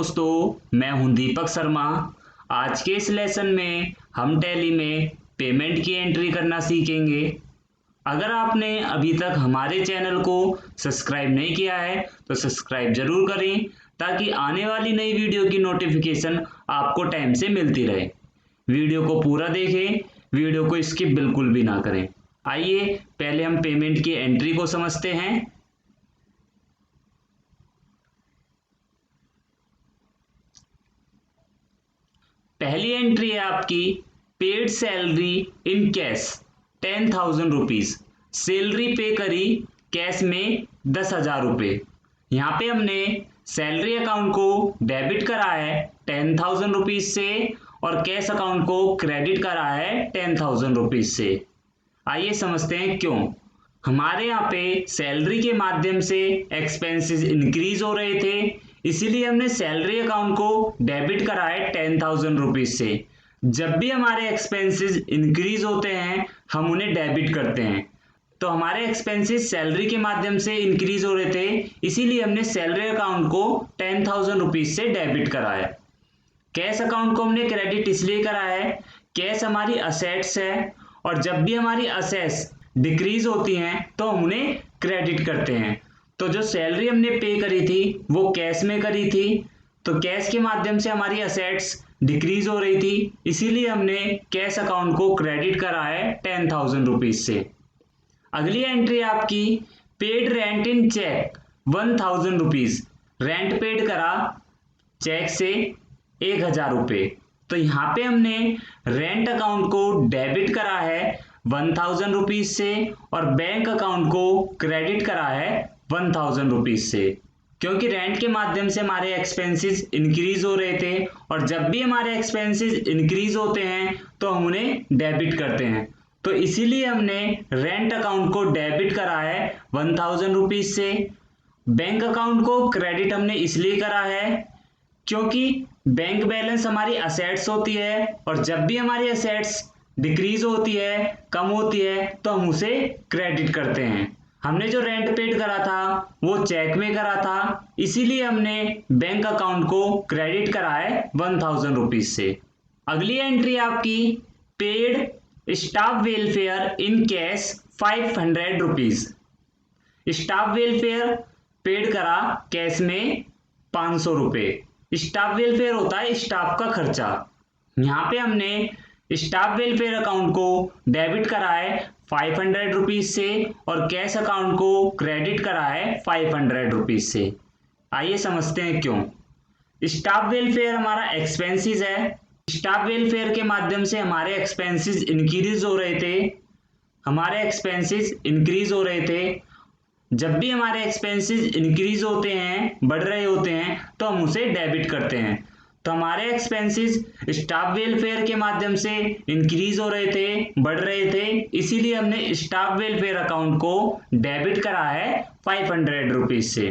दोस्तों, मैं हूं दीपक शर्मा। आज के इस लेसन में हम टैली में पेमेंट की एंट्री करना सीखेंगे। अगर आपने अभी तक हमारे चैनल को सब्सक्राइब नहीं किया है तो सब्सक्राइब जरूर करें ताकि आने वाली नई वीडियो की नोटिफिकेशन आपको टाइम से मिलती रहे। वीडियो को पूरा देखें, वीडियो को स्किप बिल्कुल भी ना करें। आइए पहले हम पेमेंट की एंट्री को समझते हैं। पहली एंट्री है आपकी paid salary in cash 10,000 rupees. Salary पे करी कैश में 10,000 रुपये। यहाँ पे हमने सैलरी अकाउंट को डेबिट करा है 10,000 रुपीज से और कैश अकाउंट को क्रेडिट करा है 10,000 रुपीज से। आइए समझते हैं क्यों। हमारे यहाँ पे सैलरी के माध्यम से एक्सपेंसेस इंक्रीज हो रहे थे, इसीलिए हमने सैलरी अकाउंट को डेबिट करा है 10,000 रुपीज से। जब भी हमारे एक्सपेंसेस इंक्रीज होते हैं हम उन्हें डेबिट करते हैं। तो हमारे एक्सपेंसेस सैलरी के माध्यम से इंक्रीज हो रहे थे, इसीलिए हमने सैलरी अकाउंट को 10,000 रुपीज से डेबिट करा है। कैश अकाउंट को हमने क्रेडिट इसलिए करा है, कैश हमारी असेट्स है और जब भी हमारी असेट्स डिक्रीज होती हैं तो हम उन्हें क्रेडिट करते हैं। तो जो सैलरी हमने पे करी थी वो कैश में करी थी, तो कैश के माध्यम से हमारी असेट्स डिक्रीज हो रही थी, इसीलिए हमने कैश अकाउंट को क्रेडिट करा है 10,000 रुपीज से। अगली एंट्री आपकी पेड रेंट इन चेक 1,000 रुपीज। रेंट पेड करा चेक से 1,000 रुपये। तो यहाँ पे हमने रेंट अकाउंट को डेबिट करा है 1,000 रुपीज से और बैंक अकाउंट को क्रेडिट करा है 1,000 रुपीज से, क्योंकि रेंट के माध्यम से हमारे एक्सपेंसेस इंक्रीज हो रहे थे और जब भी हमारे एक्सपेंसेस इंक्रीज होते हैं तो हम उन्हें डेबिट करते हैं। तो इसीलिए हमने रेंट अकाउंट को डेबिट करा है 1,000 रुपीज से। बैंक अकाउंट को क्रेडिट हमने इसलिए करा है क्योंकि बैंक बैलेंस हमारी असेट्स होती है और जब भी हमारी असेट्स डिक्रीज होती है, कम होती है, तो हम उसे क्रेडिट करते हैं। हमने जो रेंट पेड करा था वो चेक में करा था, इसीलिए हमने बैंक अकाउंट को क्रेडिट करा है 1,000 रुपीज से। अगली एंट्री आपकी paid staff welfare in cash 500 rupees. Staff welfare paid करा कैश में 500 रुपये। स्टाफ वेलफेयर होता है स्टाफ का खर्चा। यहाँ पे हमने स्टाफ वेलफेयर अकाउंट को डेबिट करा है 500 रुपीज से और कैश अकाउंट को क्रेडिट करा है 500 रुपीज से। आइए समझते हैं क्यों। स्टाफ वेलफेयर हमारा एक्सपेंसेस है। स्टाफ वेलफेयर के माध्यम से हमारे एक्सपेंसेस इंक्रीज हो रहे थे। हमारे एक्सपेंसेस इंक्रीज हो रहे थे। जब भी हमारे एक्सपेंसेस इंक्रीज होते हैं, बढ़ रहे होते हैं, तो हम उसे डेबिट करते हैं। तो हमारे एक्सपेंसेस स्टाफ वेलफेयर के माध्यम से इंक्रीज हो रहे थे, बढ़ रहे थे, इसीलिए हमने स्टाफ वेलफेयर अकाउंट को डेबिट करा है 500 रुपीज से।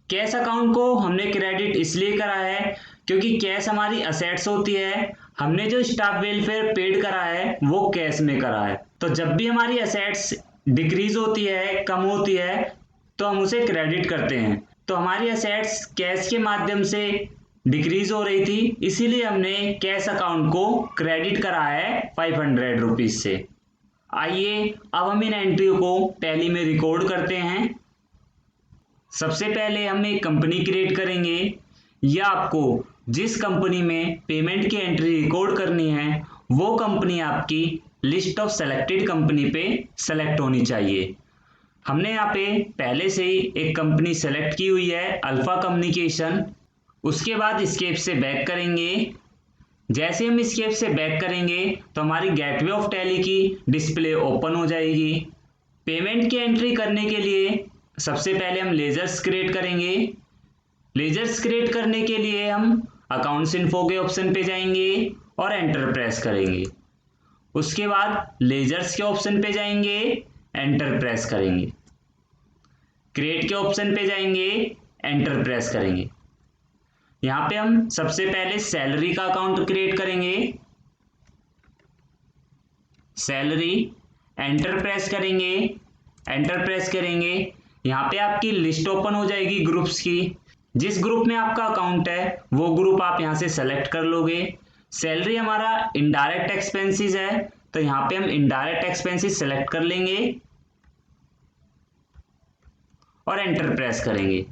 कैश अकाउंट को हमने क्रेडिट इसलिए करा है क्योंकि कैश हमारी असेट्स होती है। हमने जो स्टाफ वेलफेयर पेड करा है वो कैश में करा है। तो जब भी हमारी असेट्स डिक्रीज होती है, कम होती है, तो हम उसे क्रेडिट करते हैं। तो हमारी असेट्स कैश के माध्यम से डिक्रीज हो रही थी, इसीलिए हमने कैश अकाउंट को क्रेडिट करा है 500 रुपीज से। आइए अब हम इन एंट्रियों को टैली में रिकॉर्ड करते हैं। सबसे पहले हम एक कंपनी क्रिएट करेंगे या आपको जिस कंपनी में पेमेंट की एंट्री रिकॉर्ड करनी है वो कंपनी आपकी लिस्ट ऑफ सेलेक्टेड कंपनी पे सेलेक्ट होनी चाहिए। हमने यहाँ पे पहले से ही एक कंपनी सेलेक्ट की हुई है, अल्फा कम्युनिकेशन। उसके बाद एस्केप से बैक करेंगे। जैसे हम एस्केप से बैक करेंगे तो हमारी गेटवे ऑफ टैली की डिस्प्ले ओपन हो जाएगी। पेमेंट की एंट्री करने के लिए सबसे पहले हम लेजर्स क्रिएट करेंगे। लेजर्स क्रिएट करने के लिए हम अकाउंट्स इन्फो के ऑप्शन पे जाएंगे और एंटर प्रेस करेंगे। उसके बाद लेजर्स के ऑप्शन पे जाएंगे, एंटर प्रेस करेंगे। क्रिएट के ऑप्शन पे जाएंगे, एंटर प्रेस करेंगे। यहाँ पे हम सबसे पहले सैलरी का अकाउंट क्रिएट करेंगे। सैलरी, एंटर प्रेस करेंगे, एंटर प्रेस करेंगे। यहाँ पे आपकी लिस्ट ओपन हो जाएगी ग्रुप्स की। जिस ग्रुप में आपका अकाउंट है वो ग्रुप आप यहाँ से सेलेक्ट कर लोगे। सैलरी हमारा इनडायरेक्ट एक्सपेंसेस है, तो यहाँ पे हम इनडायरेक्ट एक्सपेंसेस सेलेक्ट कर लेंगे और एंटर प्रेस करेंगे।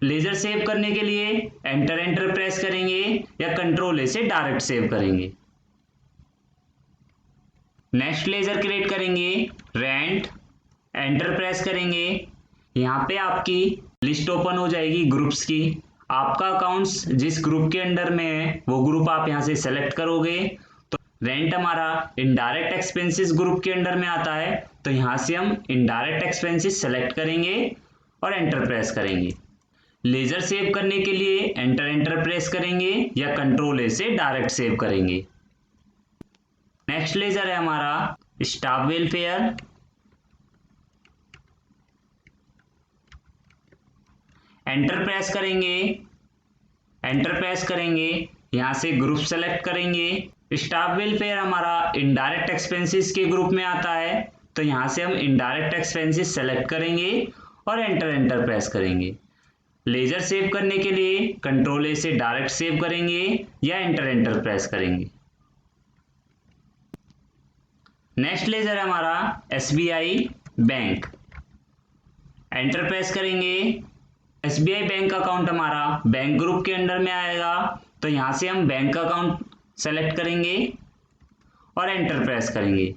लेजर सेव करने के लिए एंटर प्रेस करेंगे या कंट्रोल ए से डायरेक्ट सेव करेंगे। नेक्स्ट लेजर क्रिएट करेंगे, रेंट, एंटर प्रेस करेंगे। यहाँ पे आपकी लिस्ट ओपन हो जाएगी ग्रुप्स की। आपका अकाउंट्स जिस ग्रुप के अंडर में है वो ग्रुप आप यहाँ से सेलेक्ट करोगे। तो रेंट हमारा इनडायरेक्ट एक्सपेंसेस ग्रुप के अंडर में आता है, तो यहाँ से हम इनडायरेक्ट एक्सपेंसेस सेलेक्ट करेंगे और एंटर प्रेस करेंगे। लेजर सेव करने के लिए एंटर प्रेस करेंगे या कंट्रोल ए से डायरेक्ट सेव करेंगे। नेक्स्ट लेजर है हमारा स्टाफ वेलफेयर। एंटर प्रेस करेंगे, यहाँ से ग्रुप सेलेक्ट करेंगे। स्टाफ वेलफेयर हमारा इनडायरेक्ट एक्सपेंसेस के ग्रुप में आता है, तो यहाँ से हम इनडायरेक्ट एक्सपेंसेस सेलेक्ट करेंगे और एंटर प्रेस करेंगे। लेजर सेव करने के लिए कंट्रोल ए से डायरेक्ट सेव करेंगे या एंटर प्रेस करेंगे। नेक्स्ट लेजर है हमारा SBI बैंक। एंटर प्रेस करेंगे। SBI बैंक अकाउंट हमारा बैंक ग्रुप के अंडर में आएगा, तो यहाँ से हम बैंक अकाउंट सेलेक्ट करेंगे और एंटर प्रेस करेंगे।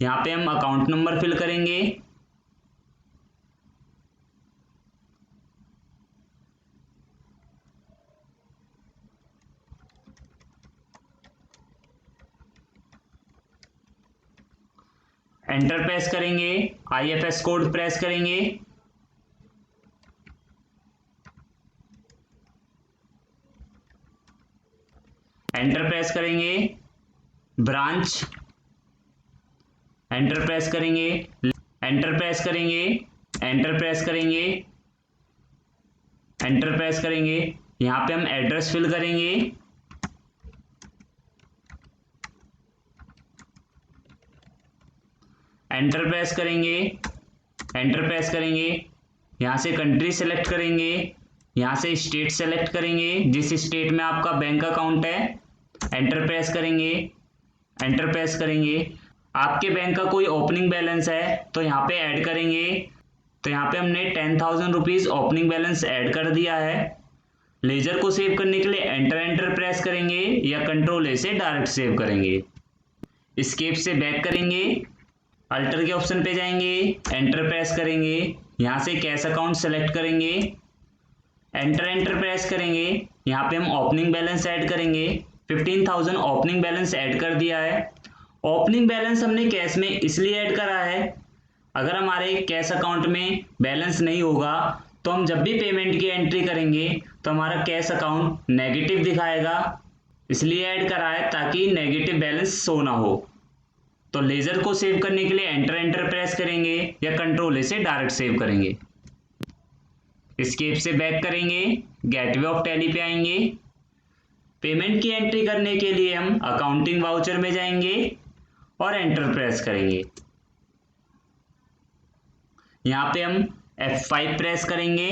यहाँ पे हम अकाउंट नंबर फिल करेंगे। एंटर प्रेस करेंगे, IFS कोड प्रेस करेंगे। एंटर प्रेस करेंगे, ब्रांच, एंटर प्रेस करेंगे, एंटर प्रेस करेंगे, एंटर प्रेस करेंगे, एंटर प्रेस करेंगे। यहाँ पे हम एड्रेस फिल करेंगे। एंटर प्रेस करेंगे, एंटर प्रेस करेंगे। यहाँ से कंट्री सेलेक्ट करेंगे, यहाँ से स्टेट सेलेक्ट करेंगे जिस स्टेट में आपका बैंक अकाउंट है। एंटर प्रेस करेंगे, एंटर प्रेस करेंगे। आपके बैंक का कोई ओपनिंग बैलेंस है तो यहाँ पे ऐड करेंगे, तो यहाँ पे हमने 10,000 रुपीज़ ओपनिंग बैलेंस ऐड कर दिया है। लेजर को सेव करने के लिए एंटर प्रेस करेंगे या कंट्रोल ए से डायरेक्ट सेव करेंगे। एस्केप से बैक करेंगे, अल्टर के ऑप्शन पे जाएंगे, एंटर प्रेस करेंगे, यहाँ से कैश अकाउंट सेलेक्ट करेंगे, एंटर प्रेस करेंगे। यहाँ पे हम ओपनिंग बैलेंस ऐड करेंगे। 15,000 ओपनिंग बैलेंस ऐड कर दिया है। ओपनिंग बैलेंस हमने कैश में इसलिए ऐड करा है, अगर हमारे कैश अकाउंट में बैलेंस नहीं होगा तो हम जब भी पेमेंट की एंट्री करेंगे तो हमारा कैश अकाउंट नेगेटिव दिखाएगा, इसलिए ऐड करा है ताकि नेगेटिव बैलेंस शो ना हो। तो लेजर को सेव करने के लिए एंटर प्रेस करेंगे या कंट्रोल ए से डायरेक्ट सेव करेंगे। एस्केप से बैक करेंगे, गेटवे ऑफ टैली पे आएंगे। पेमेंट की एंट्री करने के लिए हम अकाउंटिंग वाउचर में जाएंगे और एंटर प्रेस करेंगे। यहाँ पे हम F5 प्रेस करेंगे।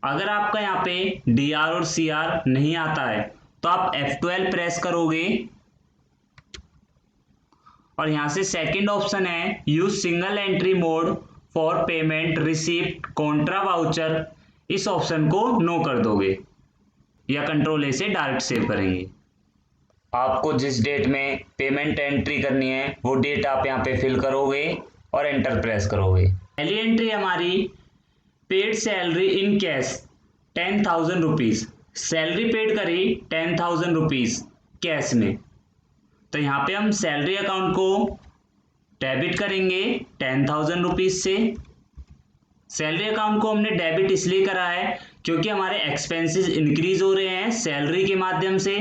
अगर आपका यहाँ पे DR और CR नहीं आता है तो आप F12 प्रेस करोगे और यहाँ से सेकंड ऑप्शन है use single entry mode for payment receipt Contra voucher, इस ऑप्शन को नो कर दोगे या कंट्रोल ए से डायरेक्ट सेव करेंगे। आपको जिस डेट में पेमेंट एंट्री करनी है वो डेट आप यहाँ पे फिल करोगे और एंटर प्रेस करोगे। पहली एंट्री हमारी paid salary in cash 10,000 rupees, salary paid करी 10,000 रुपीज़ कैश में, तो यहाँ पे हम सैलरी अकाउंट को डेबिट करेंगे 10,000 रुपीज़ से। सैलरी अकाउंट को हमने डेबिट इसलिए करा है क्योंकि हमारे एक्सपेंसेस इंक्रीज हो रहे हैं सैलरी के माध्यम से,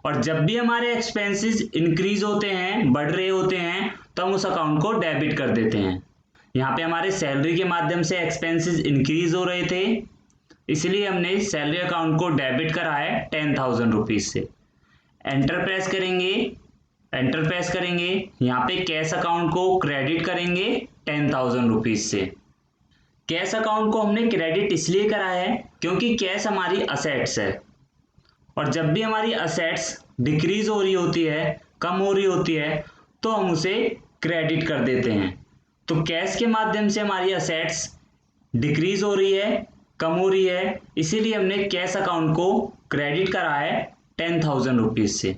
और जब भी हमारे एक्सपेंसेस इंक्रीज होते हैं, बढ़ रहे होते हैं, तो हम उस अकाउंट को डेबिट कर देते हैं। यहाँ पे हमारे सैलरी के माध्यम से एक्सपेंसेस इंक्रीज हो रहे थे, इसलिए हमने सैलरी अकाउंट को डेबिट करा है 10,000 रुपीज़ से। एंटर प्रेस करेंगे, एंटर प्रेस करेंगे। यहाँ पे कैश अकाउंट को क्रेडिट करेंगे 10,000 रुपीज़ से। कैश अकाउंट को हमने क्रेडिट इसलिए करा है क्योंकि कैश हमारी असेट्स है, और जब भी हमारी असेट्स डिक्रीज हो रही होती है, कम हो रही होती है, तो हम उसे क्रेडिट कर देते हैं। तो कैश के माध्यम से हमारी असेट्स डिक्रीज हो रही है, कम हो रही है, इसीलिए हमने कैश अकाउंट को क्रेडिट करा है 10,000 रुपीज़ से,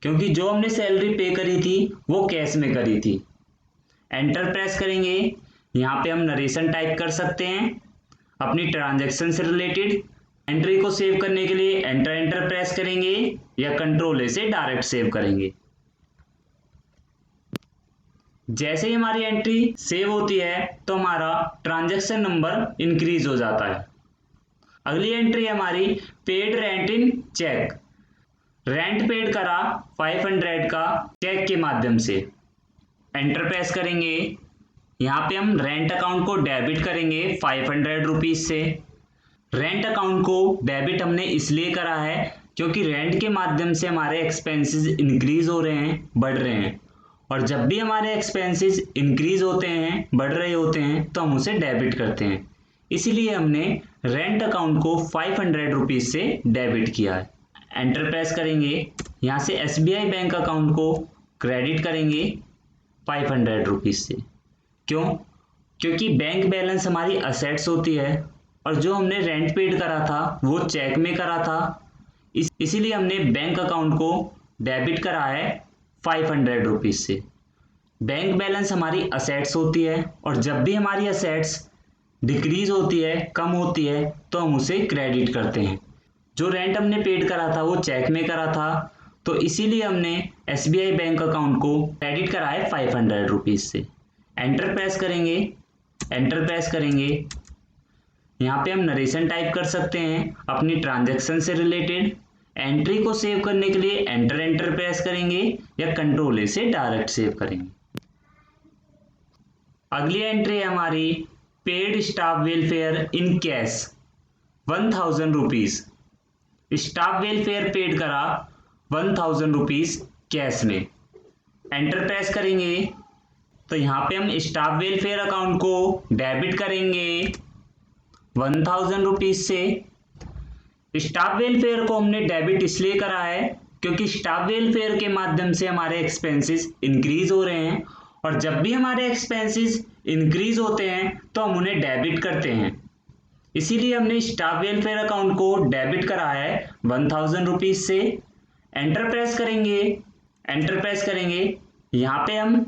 क्योंकि जो हमने सैलरी पे करी थी वो कैश में करी थी। एंटर प्रेस करेंगे, यहाँ पे हम नरेशन टाइप कर सकते हैं अपनी ट्रांजैक्शन से रिलेटेड। एंट्री को सेव करने के लिए एंटर प्रेस करेंगे या कंट्रोल ए से डायरेक्ट सेव करेंगे। जैसे ही हमारी एंट्री सेव होती है तो हमारा ट्रांजैक्शन नंबर इंक्रीज हो जाता है। अगली एंट्री है हमारी पेड रेंट इन चेक। रेंट पेड करा 500 का चेक के माध्यम से। एंटर प्रेस करेंगे, यहाँ पे हम रेंट अकाउंट को डेबिट करेंगे 500 रुपीज़ से। रेंट अकाउंट को डेबिट हमने इसलिए करा है क्योंकि रेंट के माध्यम से हमारे एक्सपेंसेस इंक्रीज हो रहे हैं, बढ़ रहे हैं, और जब भी हमारे एक्सपेंसेस इंक्रीज होते हैं, बढ़ रहे होते हैं, तो हम उसे डेबिट करते हैं। इसीलिए हमने रेंट अकाउंट को 500 रुपीज़ से डेबिट किया है। एंटर प्रेस करेंगे, यहाँ से SBI बैंक अकाउंट को क्रेडिट करेंगे 500 रुपीज़ से। क्यों? क्योंकि बैंक बैलेंस हमारी असेट्स होती है और जो हमने रेंट पेड करा था वो चेक में करा था, इसीलिए हमने बैंक अकाउंट को डेबिट करा है 500 रुपीज़ से। बैंक बैलेंस हमारी असेट्स होती है और जब भी हमारी असेट्स डिक्रीज होती है, कम होती है, तो हम उसे क्रेडिट करते हैं। जो रेंट हमने पेड करा था वो चेक में करा था, तो इसीलिए हमने SBI बैंक अकाउंट को क्रेडिट करा है 500 रुपीज़ से। एंटर प्रेस करेंगे, यहाँ पे हम नरेशन टाइप कर सकते हैं अपनी ट्रांजैक्शन से रिलेटेड। एंट्री को सेव करने के लिए एंटर प्रेस करेंगे या कंट्रोल ए से डायरेक्ट सेव करेंगे। अगली एंट्री है हमारी paid staff welfare in cash 1000 rupees. Staff welfare paid करा 1000 रुपीज़ कैश में। एंटर प्रेस करेंगे तो यहाँ पे हम स्टाफ वेलफेयर अकाउंट को डेबिट करेंगे 1000 रुपीज़ से। स्टाफ वेलफेयर को हमने डेबिट इसलिए करा है क्योंकि स्टाफ वेलफेयर के माध्यम से हमारे एक्सपेंसेस इंक्रीज हो रहे हैं, और जब भी हमारे एक्सपेंसेस इंक्रीज होते हैं तो हम उन्हें डेबिट करते हैं। इसीलिए हमने स्टाफ वेलफेयर अकाउंट को डेबिट करा है 1000 रुपीज़ से। एंटर प्रेस करेंगे, यहाँ पे हम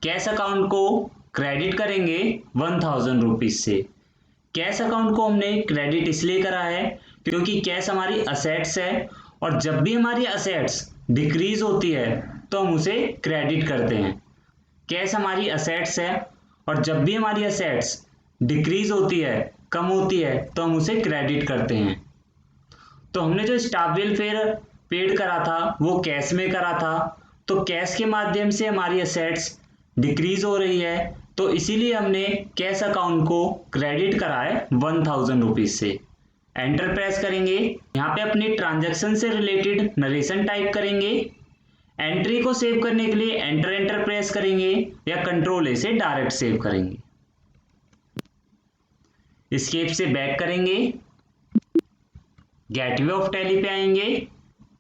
कैश अकाउंट को क्रेडिट करेंगे 1000 रुपीज़ से। कैश अकाउंट को हमने क्रेडिट इसलिए करा है क्योंकि कैश हमारी असेट्स है, और जब भी हमारी असेट्स डिक्रीज होती है तो हम उसे क्रेडिट करते हैं। कैश हमारी असेट्स है और जब भी हमारी असेट्स डिक्रीज होती है, कम होती है, तो हम उसे क्रेडिट करते हैं। तो हमने जो स्टाफ वेलफेयर पेड करा था वो कैश में करा था, तो कैश के माध्यम से हमारी असेट्स डिक्रीज हो रही है, तो इसीलिए हमने कैश अकाउंट को क्रेडिट करा है 1000 रुपीज़ से। एंटर प्रेस करेंगे, यहाँ पे अपनी ट्रांजैक्शन से रिलेटेड नरेशन टाइप करेंगे। एंट्री को सेव करने के लिए एंटर प्रेस करेंगे या कंट्रोल ए से डायरेक्ट सेव करेंगे। एस्केप से बैक करेंगे, गेटवे ऑफ टैली पे आएंगे,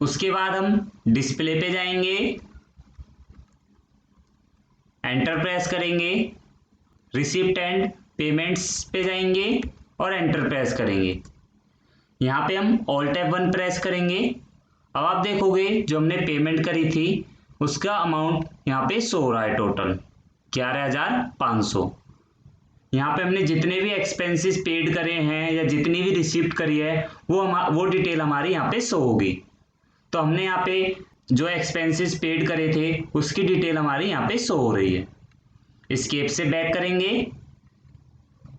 उसके बाद हम डिस्प्ले पे जाएंगे, एंटर प्रेस करेंगे, रिसिप्ट एंड पेमेंट्स पे जाएंगे और एंटर प्रेस करेंगे। यहाँ पे हम ऑल टैब 1 प्रेस करेंगे। अब आप देखोगे जो हमने पेमेंट करी थी उसका अमाउंट यहाँ पे शो हो रहा है, टोटल 11,500। यहाँ पे हमने जितने भी एक्सपेंसेस पेड करे हैं या जितनी भी रिसिप्ट करी है वो डिटेल हमारी यहाँ पे शो होगी। तो हमने यहाँ पे जो एक्सपेंसेस पेड करे थे उसकी डिटेल हमारी यहाँ पे शो हो रही है। एस्केप से बैक करेंगे,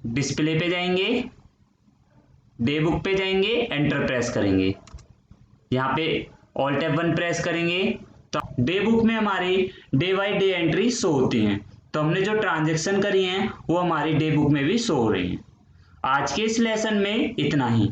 डिस्प्ले पे जाएंगे, डे बुक पे जाएंगे, एंटर प्रेस करेंगे। यहाँ पे ऑल टैब 1 प्रेस करेंगे तो डे बुक में हमारी day by day entry show होती हैं। तो हमने जो ट्रांजैक्शन करी हैं वो हमारी डे बुक में भी शो हो रही हैं। आज के इस लेसन में इतना ही।